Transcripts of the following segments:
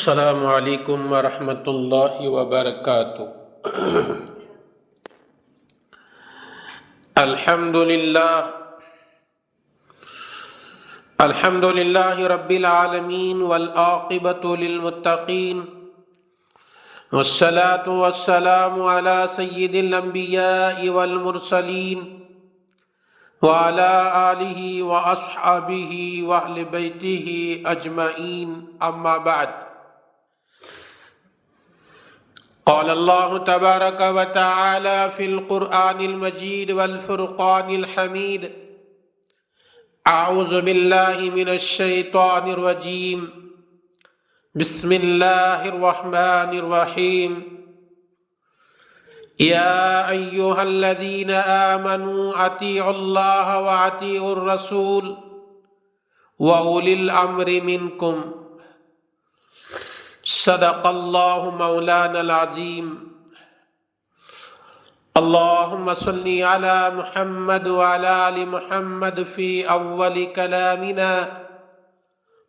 السلام علیکم ورحمۃ اللہ وبرکاتہ۔ الحمد للہ رب العالمین والعاقبۃ للمتقین والصلاة والسلام علی سید الانبیاء والمرسلین وعلی آلہ واصحابہ واہل بیتہ اجمعین، اما بعد۔ قال اللہ تبارک و تعالی فی القرآن المجید والفرقان الحمید، اعوذ باللہ من الشیطان الرجیم، بسم اللہ الرحمن الرحیم۔ یا ایہا الذین آمنوا اطیعوا اللہ واطیعوا الرسول واولی الامر منکم، صدق اللہ مولانا العظیم۔ اللہم صلی علی محمد وعلی آل محمد فی اول کلامنا،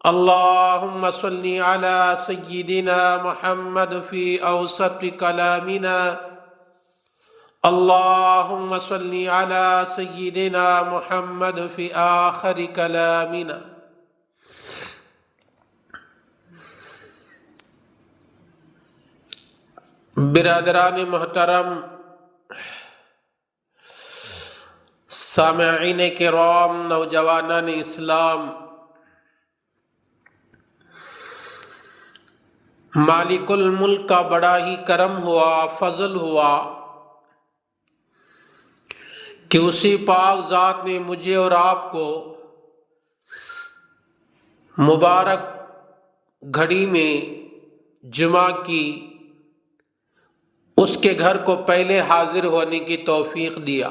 اللہم صلی علی سیدنا محمد فی اوسط کلامنا، اللہم صلی علی سیدنا محمد فی آخر کلامنا۔ برادران محترم، سامعین کرام، نوجوانان اسلام، مالک الملک کا بڑا ہی کرم ہوا، فضل ہوا کہ اسی پاک ذات نے مجھے اور آپ کو مبارک گھڑی میں جمعہ کی اس کے گھر کو پہلے حاضر ہونے کی توفیق دیا۔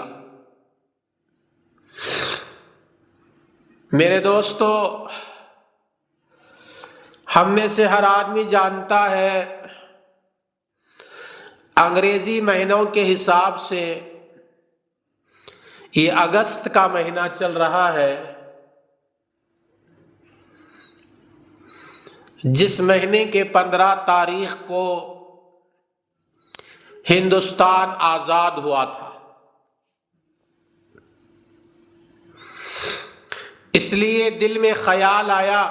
میرے دوستو، ہم میں سے ہر آدمی جانتا ہے انگریزی مہینوں کے حساب سے یہ اگست کا مہینہ چل رہا ہے، جس مہینے کے 15 تاریخ کو ہندوستان آزاد ہوا تھا۔ اس لیے دل میں خیال آیا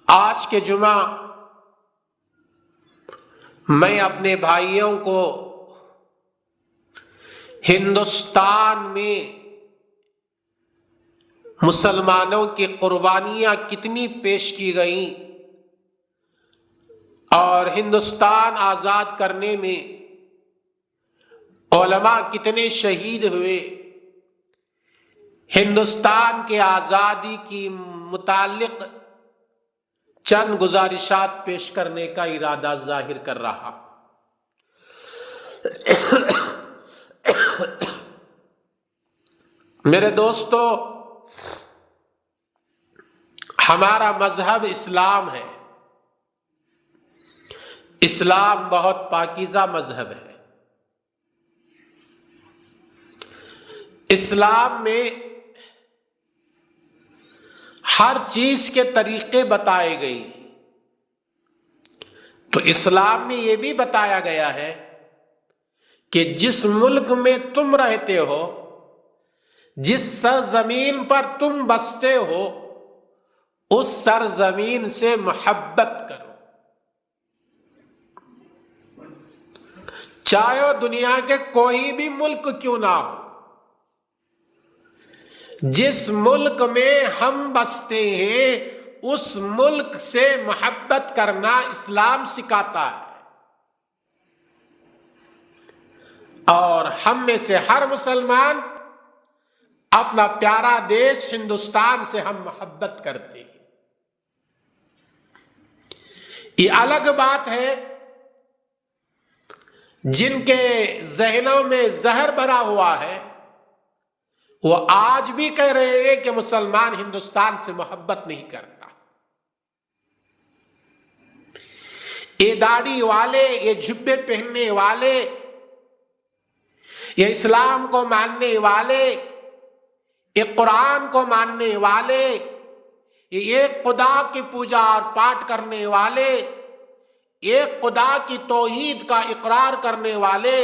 آج کے جمعہ میں اپنے بھائیوں کو ہندوستان میں مسلمانوں کی قربانیاں کتنی پیش کی گئیں اور ہندوستان آزاد کرنے میں علماء کتنے شہید ہوئے، ہندوستان کے آزادی کی متعلق چند گزارشات پیش کرنے کا ارادہ ظاہر کر رہا۔ میرے دوستو، ہمارا مذہب اسلام ہے۔ اسلام بہت پاکیزہ مذہب ہے۔ اسلام میں ہر چیز کے طریقے بتائے گئے ہیں۔ تو اسلام میں یہ بھی بتایا گیا ہے کہ جس ملک میں تم رہتے ہو، جس سرزمین پر تم بستے ہو، اس سرزمین سے محبت کرو، چاہے وہ دنیا کے کوئی بھی ملک کیوں نہ ہو۔ جس ملک میں ہم بستے ہیں اس ملک سے محبت کرنا اسلام سکھاتا ہے، اور ہم میں سے ہر مسلمان اپنا پیارا دیش ہندوستان سے ہم محبت کرتے ہیں۔ یہ الگ بات ہے جن کے ذہنوں میں زہر بھرا ہوا ہے، وہ آج بھی کہہ رہے ہیں کہ مسلمان ہندوستان سے محبت نہیں کرتا۔ یہ داڑھی والے، یہ جھبے پہننے والے، یہ اسلام کو ماننے والے، یہ قرآن کو ماننے والے، ایک خدا کی پوجا اور پاٹ کرنے والے، ایک خدا کی توحید کا اقرار کرنے والے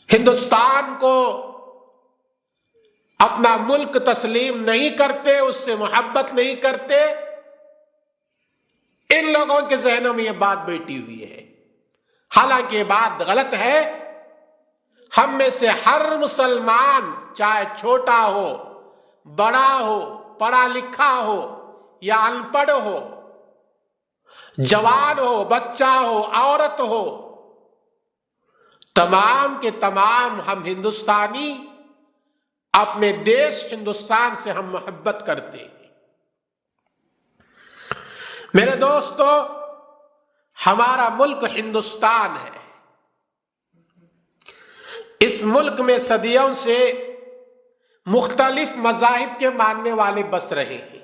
ہندوستان کو اپنا ملک تسلیم نہیں کرتے، اس سے محبت نہیں کرتے، ان لوگوں کے ذہنوں میں یہ بات بیٹھی ہوئی ہے۔ حالانکہ یہ بات غلط ہے۔ ہم میں سے ہر مسلمان، چاہے چھوٹا ہو، بڑا ہو، پڑھا لکھا ہو یا ان پڑھ ہو، جوان ہو، بچہ ہو، عورت ہو، تمام کے تمام ہم ہندوستانی اپنے دیش ہندوستان سے ہم محبت کرتے ہیں۔ میرے دوستو، ہمارا ملک ہندوستان ہے۔ اس ملک میں صدیوں سے مختلف مذاہب کے ماننے والے بس رہے ہیں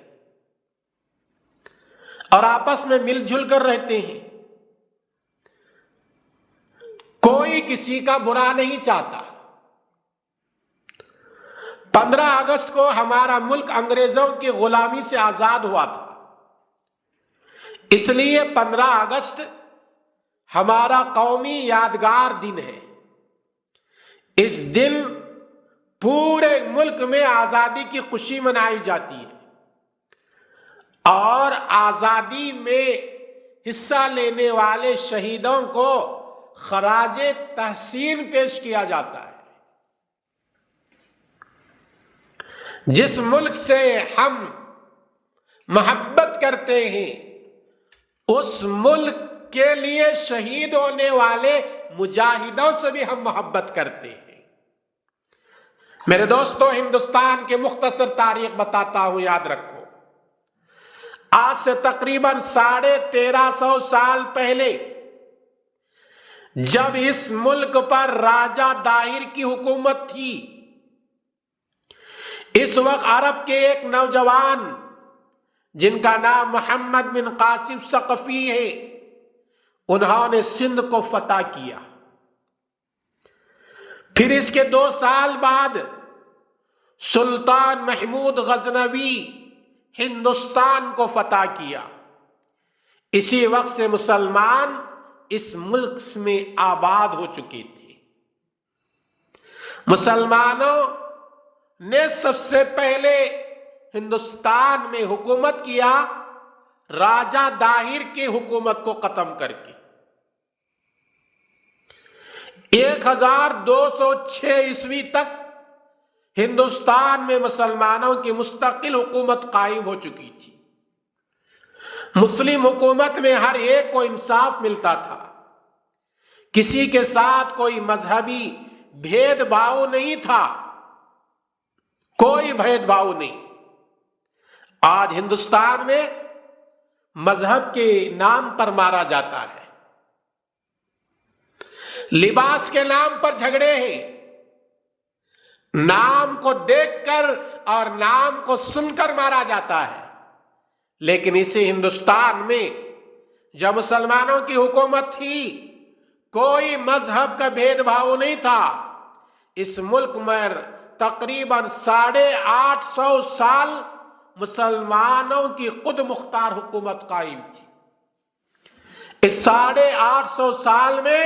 اور آپس میں مل جل کر رہتے ہیں۔ کوئی کسی کا برا نہیں چاہتا۔ 15 اگست کو ہمارا ملک انگریزوں کی غلامی سے آزاد ہوا تھا، اس لیے 15 اگست ہمارا قومی یادگار دن ہے۔ اس دن پورے ملک میں آزادی کی خوشی منائی جاتی ہے اور آزادی میں حصہ لینے والے شہیدوں کو خراج تحسین پیش کیا جاتا ہے۔ جس ملک سے ہم محبت کرتے ہیں، اس ملک کے لیے شہید ہونے والے مجاہدوں سے بھی ہم محبت کرتے ہیں۔ میرے دوستو، ہندوستان کے مختصر تاریخ بتاتا ہوں، یاد رکھو۔ آج سے تقریباً 1350 سال پہلے جب اس ملک پر راجہ داہر کی حکومت تھی، اس وقت عرب کے ایک نوجوان جن کا نام محمد بن قاسم ثقفی ہے، انہوں نے سندھ کو فتح کیا۔ پھر اس کے 2 سال بعد سلطان محمود غزنوی ہندوستان کو فتح کیا۔ اسی وقت سے مسلمان اس ملک میں آباد ہو چکے تھے۔ مسلمانوں نے سب سے پہلے ہندوستان میں حکومت کیا راجہ داہر کی حکومت کو ختم کر کے۔ 1206 عیسوی تک ہندوستان میں مسلمانوں کی مستقل حکومت قائم ہو چکی تھی۔ مسلم حکومت میں ہر ایک کو انصاف ملتا تھا، کسی کے ساتھ کوئی مذہبی بھید بھاؤ نہیں تھا، کوئی بھید بھاؤ نہیں۔ آج ہندوستان میں مذہب کے نام پر مارا جاتا ہے، لباس کے نام پر جھگڑے ہیں، نام کو دیکھ کر اور نام کو سن کر مارا جاتا ہے۔ لیکن اسی ہندوستان میں جب مسلمانوں کی حکومت تھی، کوئی مذہب کا بھید بھاؤ نہیں تھا۔ اس ملک میں تقریباً 850 سال مسلمانوں کی خود مختار حکومت قائم تھی۔ اس 850 سال میں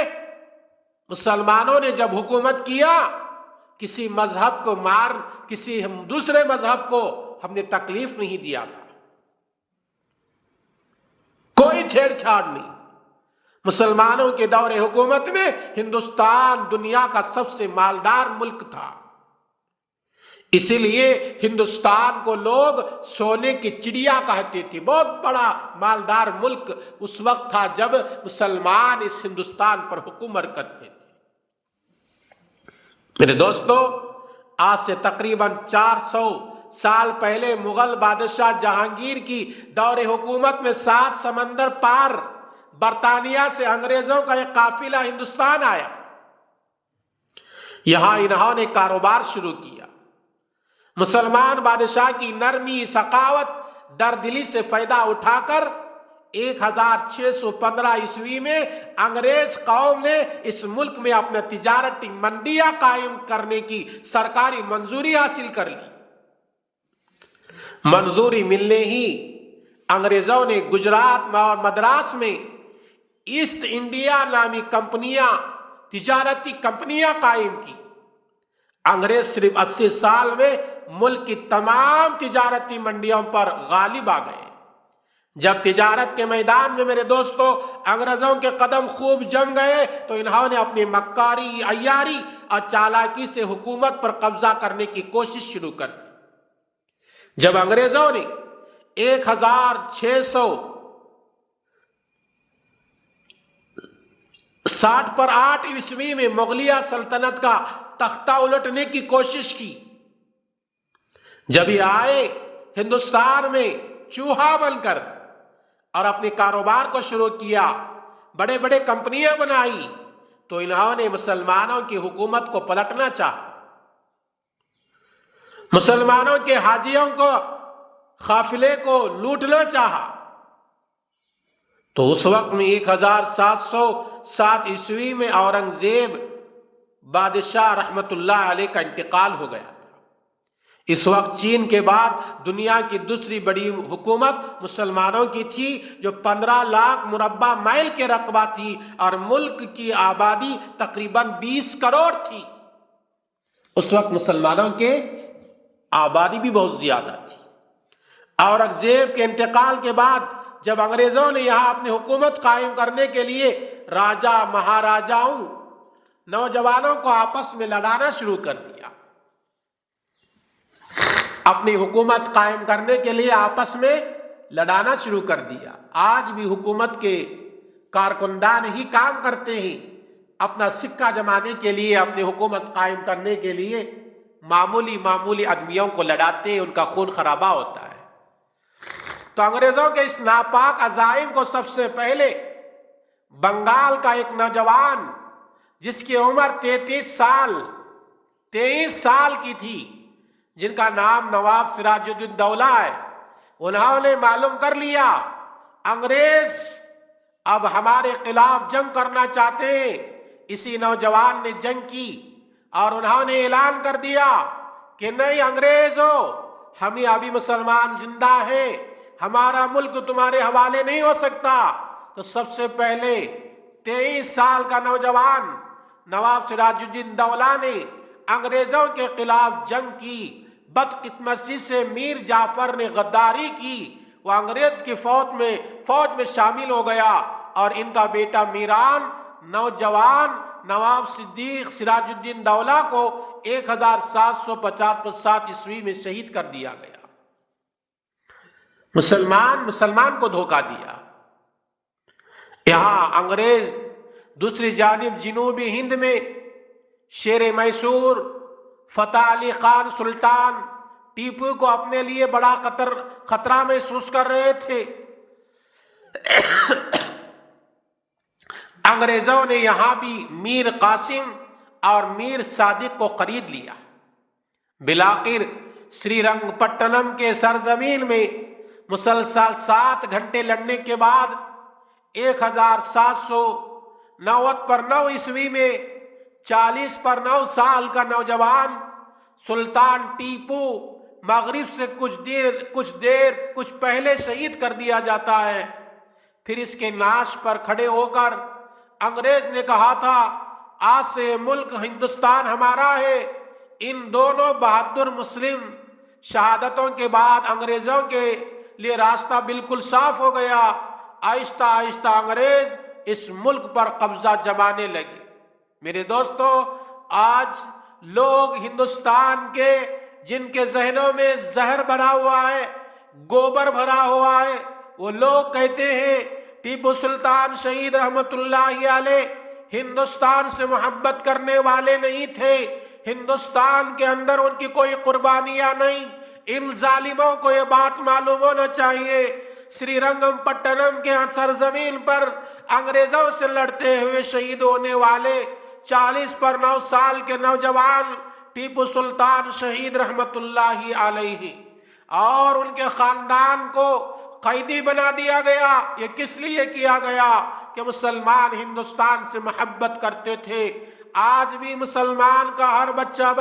مسلمانوں نے جب حکومت کیا، کسی مذہب کو کسی دوسرے مذہب کو ہم نے تکلیف نہیں دیا تھا، کوئی چھیڑ چھاڑ نہیں۔ مسلمانوں کے دور حکومت میں ہندوستان دنیا کا سب سے مالدار ملک تھا، اسی لیے ہندوستان کو لوگ سونے کی چڑیا کہتے تھے۔ بہت بڑا مالدار ملک اس وقت تھا جب مسلمان اس ہندوستان پر حکومت کرتے تھے۔ میرے دوستو، آج سے تقریباً 400 سال پہلے مغل بادشاہ جہانگیر کی دور حکومت میں 7 سمندر پار برطانیہ سے انگریزوں کا ایک قافلہ ہندوستان آیا۔ یہاں انہوں نے کاروبار شروع کیا۔ مسلمان بادشاہ کی نرمی، سخاوت، دردلی سے فائدہ اٹھا کر 1615 عیسوی میں انگریز قوم نے اس ملک میں اپنا تجارتی منڈیاں قائم کرنے کی سرکاری منظوری حاصل کر لی۔ منظوری ملنے ہی انگریزوں نے گجرات اور مدراس میں ایسٹ انڈیا نامی کمپنیاں، تجارتی کمپنیاں قائم کی۔ انگریز صرف 80 سال میں ملک کی تمام تجارتی منڈیوں پر غالب آ گئے۔ جب تجارت کے میدان میں میرے دوستو انگریزوں کے قدم خوب جم گئے تو انہوں نے اپنی مکاری، عیاری اور چالاکی سے حکومت پر قبضہ کرنے کی کوشش شروع کر دی۔ جب انگریزوں نے 1660 عیسوی میں مغلیہ سلطنت کا تختہ الٹنے کی کوشش کی، جب یہ آئے ہندوستان میں چوہا بن کر اور اپنے کاروبار کو شروع کیا، بڑے بڑے کمپنیاں بنائی، تو انہوں نے مسلمانوں کی حکومت کو پلٹنا چاہا، مسلمانوں کے حاجیوں کو، قافلے کو لوٹنا چاہا۔ تو اس وقت میں 1707 عیسوی میں اورنگزیب بادشاہ رحمت اللہ علیہ کا انتقال ہو گیا۔ اس وقت چین کے بعد دنیا کی دوسری بڑی حکومت مسلمانوں کی تھی، جو 15 لاکھ مربع میل کے رقبہ تھی اور ملک کی آبادی تقریباً 20 کروڑ تھی۔ اس وقت مسلمانوں کے آبادی بھی بہت زیادہ تھی۔ اورنگزیب کے انتقال کے بعد جب انگریزوں نے یہاں اپنی حکومت قائم کرنے کے لیے راجا مہاراجاؤں، نوجوانوں کو آپس میں لڑانا شروع کر دیا، اپنی حکومت قائم کرنے کے لیے آپس میں لڑانا شروع کر دیا۔ آج بھی حکومت کے کارکنان ہی کام کرتے ہیں، اپنا سکہ جمانے کے لیے، اپنی حکومت قائم کرنے کے لیے معمولی آدمیوں کو لڑاتے ہیں، ان کا خون خرابہ ہوتا ہے۔ تو انگریزوں کے اس ناپاک عزائم کو سب سے پہلے بنگال کا ایک نوجوان جس کی عمر 23 سال کی تھی، جن کا نام نواب سراج الدین دولہ ہے، انہوں نے معلوم کر لیا انگریز اب ہمارے خلاف جنگ کرنا چاہتے ہیں۔ اسی نوجوان نے جنگ کی اور انہوں نے اعلان کر دیا کہ نہیں انگریزو، ہمیں ابھی مسلمان زندہ ہیں، ہمارا ملک تمہارے حوالے نہیں ہو سکتا۔ تو سب سے پہلے 23 سال کا نوجوان نواب سراج الدین دولہ نے انگریزوں کے خلاف جنگ کی۔ بدقسمتی سے میر جعفر نے غداری کی، وہ انگریز کی فوج میں شامل ہو گیا اور ان کا بیٹا میران نوجوان نواب صدیق سراج الدین دولہ کو 1757 عیسوی میں شہید کر دیا گیا۔ مسلمان کو دھوکہ دیا۔ یہاں انگریز دوسری جانب جنوبی ہند میں شیر میسور فتح علی خان سلطان ٹیپو کو اپنے لیے بڑا خطرہ محسوس کر رہے تھے۔ انگریزوں نے یہاں بھی میر قاسم اور میر صادق کو خرید لیا۔ بلاخر سری رنگ پٹنم کے سرزمین میں مسلسل 7 گھنٹے لڑنے کے بعد 1799 عیسوی میں 40 سال کا نوجوان سلطان ٹیپو مغرب سے کچھ پہلے شہید کر دیا جاتا ہے۔ پھر اس کے نعش پر کھڑے ہو کر انگریز نے کہا تھا آج سے ملک ہندوستان ہمارا ہے۔ ان دونوں بہادر مسلم شہادتوں کے بعد انگریزوں کے لیے راستہ بالکل صاف ہو گیا۔ آہستہ آہستہ انگریز اس ملک پر قبضہ جمانے لگے۔ میرے دوستو، آج لوگ ہندوستان کے جن کے ذہنوں میں زہر بھرا ہوا ہے، گوبر بھرا ہوا ہے، وہ لوگ کہتے ہیں ٹیپو سلطان شہید رحمت اللہ علیہ ہندوستان سے محبت کرنے والے نہیں تھے، ہندوستان کے اندر ان کی کوئی قربانیاں نہیں۔ ان ظالموں کو یہ بات معلوم ہونا چاہیے، سری رنگم پٹنم کے سرزمین پر انگریزوں سے لڑتے ہوئے شہید ہونے والے 40 سال کے نوجوان ٹیپو سلطان شہید رحمت اللہ علیہ اور ان کے خاندان کو قیدی بنا دیا گیا۔ یہ کس لیے کیا گیا؟ کہ مسلمان ہندوستان سے محبت کرتے تھے۔ آج بھی مسلمان کا ہر بچہ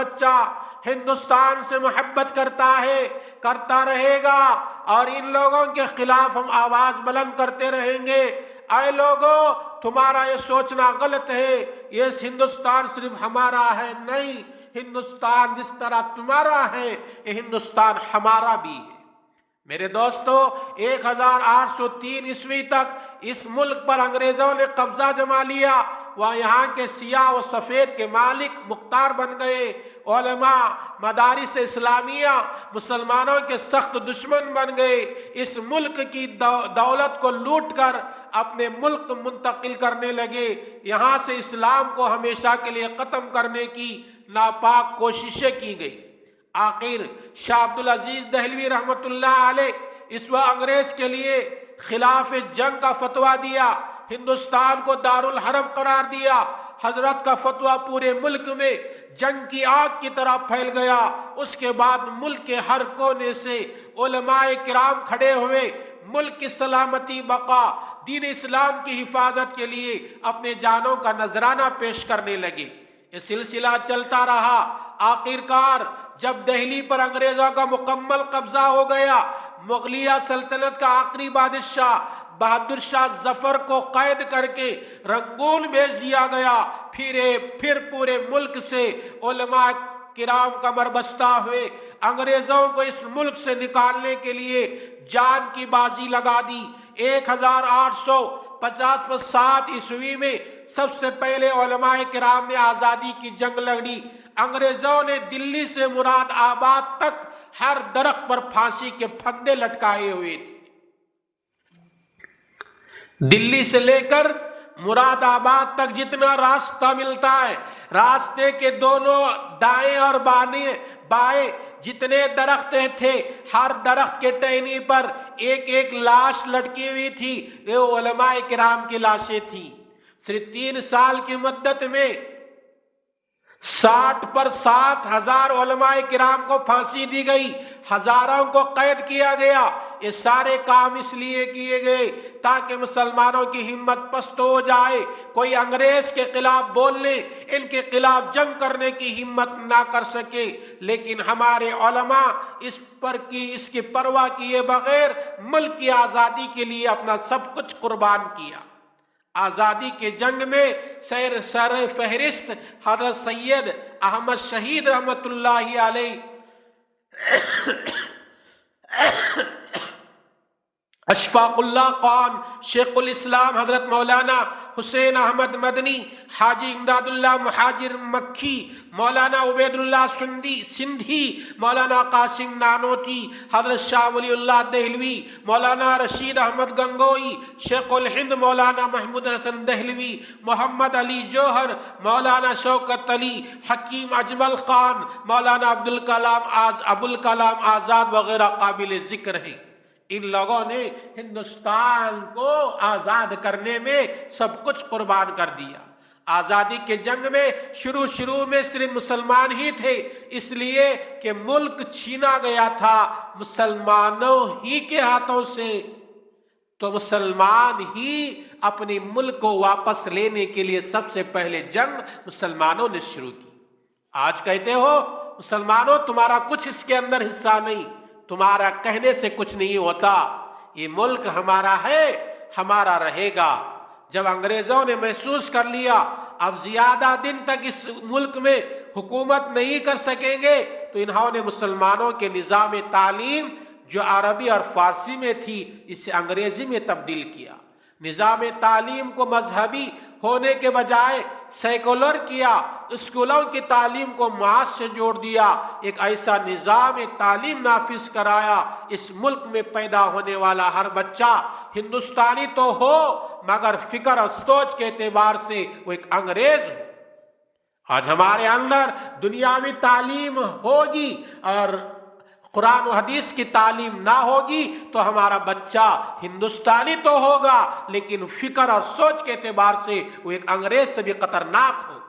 ہندوستان سے محبت کرتا ہے، کرتا رہے گا، اور ان لوگوں کے خلاف ہم آواز بلند کرتے رہیں گے۔ اے لوگوں، تمہارا یہ سوچنا غلط ہے، یہ ہندوستان صرف ہمارا ہے، نہیں، ہندوستان جس طرح تمہارا ہے یہ ہندوستان ہمارا بھی ہے۔ میرے دوستو، 1803 عیسوی تک اس ملک پر انگریزوں نے قبضہ جما لیا، وہ یہاں کے سیاہ و سفید کے مالک مختار بن گئے۔ علماء، مدارس اسلامیہ مسلمانوں کے سخت دشمن بن گئے، اس ملک کی دولت کو لوٹ کر اپنے ملک منتقل کرنے لگے، یہاں سے اسلام کو ہمیشہ کے لیے ختم کرنے کی ناپاک کوششیں کی گئی۔ آخر شاہ عبدالعزیز دہلوی رحمۃ اللہ علیہ اس وقت انگریز کے لیے خلاف جنگ کا فتویٰ دیا، ہندوستان کو دارالحرب قرار دیا۔ حضرت کا فتویٰ پورے ملک میں جنگ کی آگ کی طرح پھیل گیا۔ اس کے بعد ملک کے ہر کونے سے علماء کرام کھڑے ہوئے، ملک کی سلامتی، بقا، دین اسلام کی حفاظت کے لیے اپنے جانوں کا نذرانہ پیش کرنے لگے۔ یہ سلسلہ چلتا رہا۔ آخرکار جب دہلی پر انگریزوں کا مکمل قبضہ ہو گیا، مغلیہ سلطنت کا آخری بادشاہ بہادر شاہ ظفر کو قید کر کے رنگون بھیج دیا گیا۔ پھر پورے ملک سے علماء کرام کمر بستہ ہوئے، انگریزوں کو اس ملک سے نکالنے کے لیے جان کی بازی لگا دی۔ 1857 عیسوی میں سب سے پہلے علماء کرام نے آزادی کی جنگ لڑی۔ انگریزوں نے دلی سے مراد آباد تک ہر درخت پر پھانسی کے پھندے لٹکائے ہوئے تھے۔ دلی سے لے کر مراد آباد تک جتنا راستہ ملتا ہے، راستے کے دونوں دائیں اور بائیں جتنے درخت تھے، ہر درخت کے ٹہنی پر ایک ایک لاش لٹکی ہوئی تھی۔ یہ علماء کرام کی لاشیں تھیں۔ صرف 3 سال کی مدت میں 60 پر 7,000 علماء کرام کو پھانسی دی گئی، ہزاروں کو قید کیا گیا۔ یہ سارے کام اس لیے کیے گئے تاکہ مسلمانوں کی ہمت پست ہو جائے، کوئی انگریز کے خلاف بولنے، ان کے خلاف جنگ کرنے کی ہمت نہ کر سکے۔ لیکن ہمارے علماء اس کی پرواہ کیے بغیر ملک کی آزادی کے لیے اپنا سب کچھ قربان کیا۔ آزادی کے جنگ میں سر فہرست حضرت سید احمد شہید رحمۃ اللہ علیہ، اشفاق اللہ خان، شیخ الاسلام حضرت مولانا حسین احمد مدنی، حاجی امداد اللہ مہاجر مکھی، مولانا عبید اللہ سندھی، مولانا قاسم نانوتی، حضرت شاہ ولی اللہ دہلوی، مولانا رشید احمد گنگوئی، شیخ الہند مولانا محمود حسن دہلوی، محمد علی جوہر، مولانا شوکت علی، حکیم اجمل خان، مولانا ابوالکلام آزاد وغیرہ قابل ذکر ہیں۔ ان لوگوں نے ہندوستان کو آزاد کرنے میں سب کچھ قربان کر دیا۔ آزادی کے جنگ میں شروع میں صرف مسلمان ہی تھے، اس لیے کہ ملک چھینا گیا تھا مسلمانوں ہی کے ہاتھوں سے، تو مسلمان ہی اپنے ملک کو واپس لینے کے لیے سب سے پہلے جنگ مسلمانوں نے شروع کی۔ آج کہتے ہو مسلمانوں تمہارا کچھ اس کے اندر حصہ نہیں، تمہارا کہنے سے کچھ نہیں ہوتا، یہ ملک ہمارا ہے، ہمارا رہے گا۔ جب انگریزوں نے محسوس کر لیا اب زیادہ دن تک اس ملک میں حکومت نہیں کر سکیں گے، تو انہوں نے مسلمانوں کے نظام تعلیم جو عربی اور فارسی میں تھی اسے انگریزی میں تبدیل کیا۔ نظام تعلیم کو مذہبی ہونے کے بجائے سیکولر کیا، اسکولوں کی تعلیم کو معاش سے جوڑ دیا، ایک ایسا نظام تعلیم نافذ کرایا اس ملک میں پیدا ہونے والا ہر بچہ ہندوستانی تو ہو مگر فکر اور سوچ کے اعتبار سے وہ ایک انگریز ہو۔ آج ہمارے اندر دنیاوی تعلیم ہوگی اور قرآن و حدیث کی تعلیم نہ ہوگی تو ہمارا بچہ ہندوستانی تو ہوگا لیکن فکر اور سوچ کے اعتبار سے وہ ایک انگریز سے بھی خطرناک ہوگا۔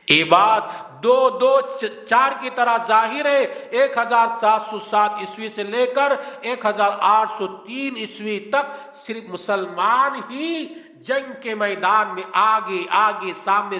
یہ بات 2-2-4 کی طرح ظاہر ہے۔ 1707 عیسوی سے لے کر 1803 عیسوی تک صرف مسلمان ہی جنگ کے میدان میں آگے سامنے۔